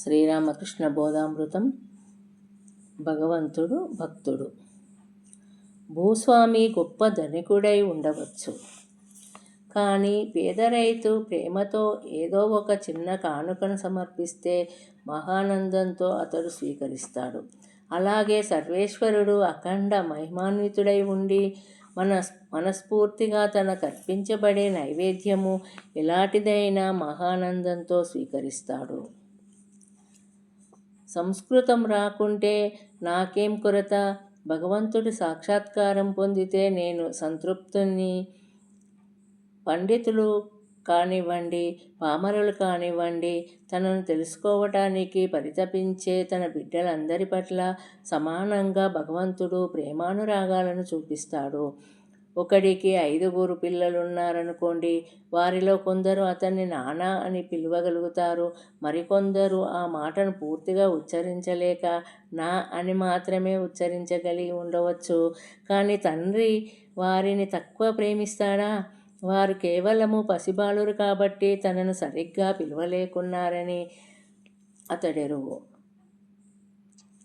శ్రీరామకృష్ణ బోధామృతం. భగవంతుడు భక్తుడు. భూస్వామి గొప్ప ధనికుడై ఉండవచ్చు, కానీ పేద రైతు ప్రేమతో ఏదో ఒక చిన్న కానుకను సమర్పిస్తే మహానందంతో అతడు స్వీకరిస్తాడు. అలాగే సర్వేశ్వరుడు అఖండ మహిమాన్వితుడై ఉండి మనస్ఫూర్తిగా తనకర్పించబడే నైవేద్యము ఎలాంటిదైనా మహానందంతో స్వీకరిస్తాడు. సంస్కృతం రాకుంటే నాకేం కొరత, భగవంతుడి సాక్షాత్కారం పొందితే నేను సంతృప్తుని. పండితులు కానివ్వండి, పామరులు కానివ్వండి, తనను తెలుసుకోవటానికి పరితపించే తన బిడ్డలందరి పట్ల సమానంగా భగవంతుడు ప్రేమానురాగాలను చూపిస్తాడు. ఒకడికి 5 పిల్లలున్నారనుకోండి, వారిలో కొందరు అతన్ని నాన్న అని పిలవగలుగుతారు, మరికొందరు ఆ మాటను పూర్తిగా ఉచ్చరించలేక నా అని మాత్రమే ఉచ్చరించగలిగి ఉండవచ్చు. కానీ తండ్రి వారిని తక్కువ ప్రేమిస్తాడా? వారు కేవలము పసిబాలురు కాబట్టి తనను సరిగ్గా పిలవలేకున్నారని అతడెరుగు.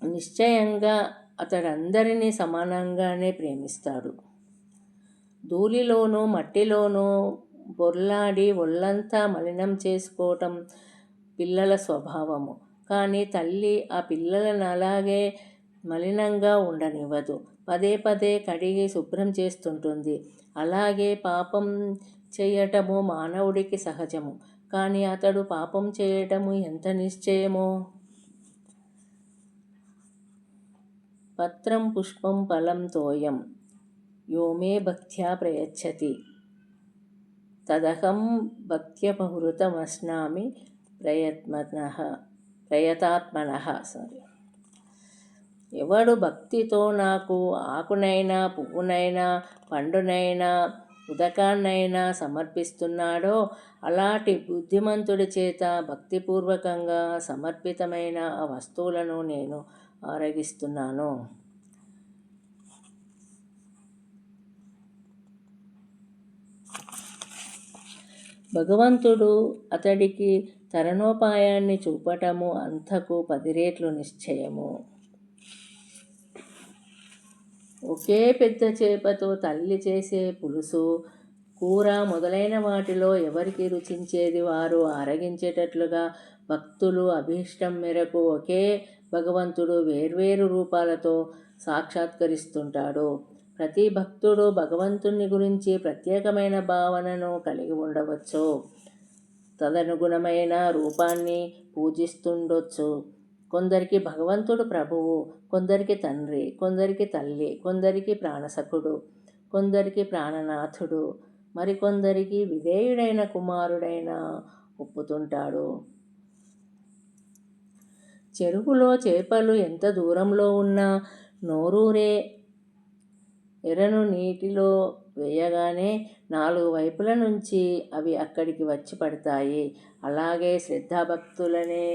నిశ్చయంగా అతడందరినీ సమానంగానే ప్రేమిస్తాడు. ధూళిలోనూ మట్టిలోనూ బొర్లాడి ఒళ్ళంతా మలినం చేసుకోవటం పిల్లల స్వభావము. కానీ తల్లి ఆ పిల్లలను అలాగే మలినంగా ఉండనివ్వదు. పదే పదే కడిగి శుభ్రం చేస్తుంటుంది. అలాగే పాపం చేయటము మానవుడికి సహజము, కానీ అతడు పాపం చేయటము ఎంత నిశ్చయమో. పత్రం పుష్పం ఫలం తోయం యో మే భక్త్యా ప్రయచ్చతి తదహం భక్త్యపహృతమస్నామి ప్రయతాత్మనః. ఎవడు భక్తితో నాకు ఆకునైనా, పువ్వునైనా, పండునైనా, ఉదకాన్నైనా సమర్పిస్తున్నాడో అలాంటి బుద్ధిమంతుడి చేత భక్తిపూర్వకంగా సమర్పితమైన ఆ వస్తువులను నేను ఆరగిస్తున్నాను. భగవంతుడు అతడికి తరణోపాయాన్ని చూపటము అంతకు 10 రెట్లు నిశ్చయము. ఒకే పెద్ద చేపతో తల్లి చేసే పులుసు, కూర మొదలైన వాటిలో ఎవరికి రుచించేది వారు ఆరగించేటట్లుగా భక్తులు అభీష్టం మేరకు ఒకే భగవంతుడు వేర్వేరు రూపాలతో సాక్షాత్కరిస్తుంటాడు. ప్రతి భక్తుడు భగవంతుని గురించి ప్రత్యేకమైన భావనను కలిగి ఉండవచ్చు. తదనుగుణమైన రూపాన్ని పూజిస్తుండొచ్చు. కొందరికి భగవంతుడు ప్రభువు, కొందరికి తండ్రి, కొందరికి తల్లి, కొందరికి ప్రాణసఖుడు, కొందరికి ప్రాణనాథుడు, మరికొందరికి విధేయుడైన కుమారుడైన ఒప్పుతుంటాడు. చెరువులో చేపలు ఎంత దూరంలో ఉన్నా నోరూరే ఎరను నీటిలో వేయగానే 4 వైపుల నుంచి అవి అక్కడికి వచ్చి పడతాయి. అలాగే శ్రద్ధాభక్తులనే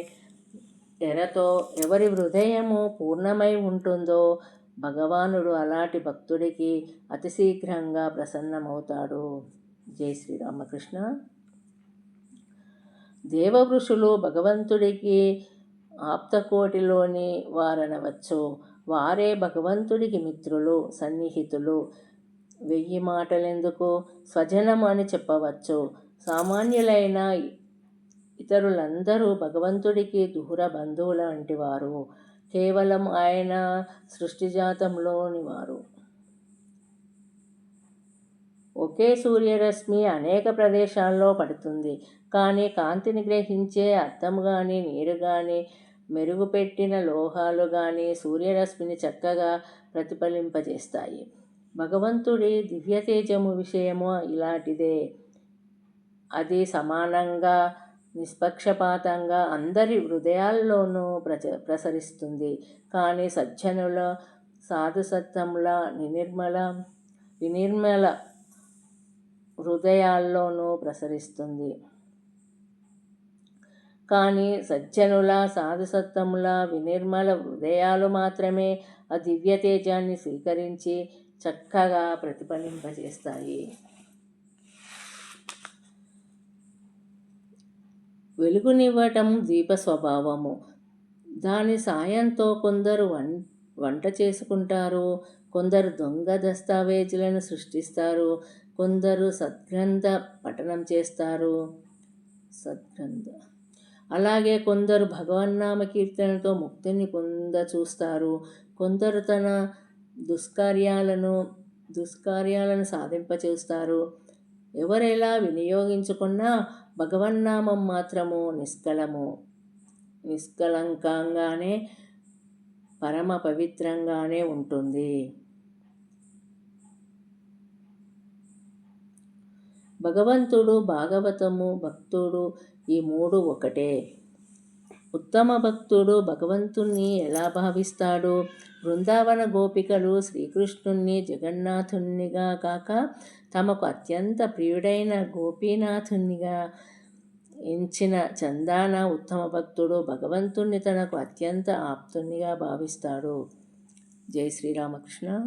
ఎరతో ఎవరి హృదయము పూర్ణమై ఉంటుందో భగవానుడు అలాంటి భక్తుడికి అతి శీఘ్రంగా ప్రసన్నమవుతాడు. జై శ్రీరామకృష్ణ. దేవఋషులు భగవంతుడికి ఆప్తకోటిలోని వారనవచ్చు. వారే భగవంతుడికి మిత్రులు, సన్నిహితులు. 1000 మాటలెందుకు, స్వజనం అని చెప్పవచ్చు. సామాన్యులైన ఇతరులందరూ భగవంతుడికి దూర బంధువుల వంటివారు. కేవలం ఆయన సృష్టిజాతంలోని వారు. ఒకే సూర్యరశ్మి అనేక ప్రదేశాల్లో పడుతుంది, కానీ కాంతిని గ్రహించే అద్దం కానీ, నీరు కానీ, మెరుగుపెట్టిన లోహాలు కానీ సూర్యరశ్మిని చక్కగా ప్రతిఫలింపజేస్తాయి. భగవంతుడి దివ్యతేజము విషయము ఇలాంటిదే. అది సమానంగా, నిష్పక్షపాతంగా అందరి హృదయాల్లోనూ ప్రసరిస్తుంది. కానీ సజ్జనుల, సాధుసత్తముల, వినిర్మల హృదయాల్లోనూ ప్రసరిస్తుంది. కానీ సజ్జనుల, సాధుసత్తముల, వినిర్మల హృదయాలు మాత్రమే ఆ దివ్య తేజాన్ని స్వీకరించి చక్కగా ప్రతిఫలింపజేస్తాయి. వెలుగునివ్వటం దీప స్వభావము. దాని సాయంతో కొందరు వంట చేసుకుంటారు, కొందరు దొంగ దస్తావేజులను సృష్టిస్తారు, కొందరు సద్గ్రంథ పఠనం చేస్తారు. అలాగే కొందరు భగవన్నామ కీర్తనతో ముక్తిని చూస్తారు. కొందరు తన దుష్కార్యాలను సాధింపచేస్తారు. ఎవరెలా వినియోగించుకున్నా భగవన్నామం మాత్రము నిష్కలంకంగానే పరమ పవిత్రంగానే ఉంటుంది. భగవంతుడు, భాగవతము, భక్తుడు ఈ మూడు ఒకటే. ఉత్తమ భక్తుడు భగవంతుణ్ణి ఎలా భావిస్తాడు? బృందావన గోపికలు శ్రీకృష్ణుణ్ణి జగన్నాథునిగా కాక తమకు అత్యంత ప్రియుడైన గోపీనాథునిగా ఎంచిన చందాన ఉత్తమ భక్తుడు భగవంతుణ్ణి తనకు అత్యంత ఆప్తునిగా భావిస్తాడు. జై శ్రీరామకృష్ణ.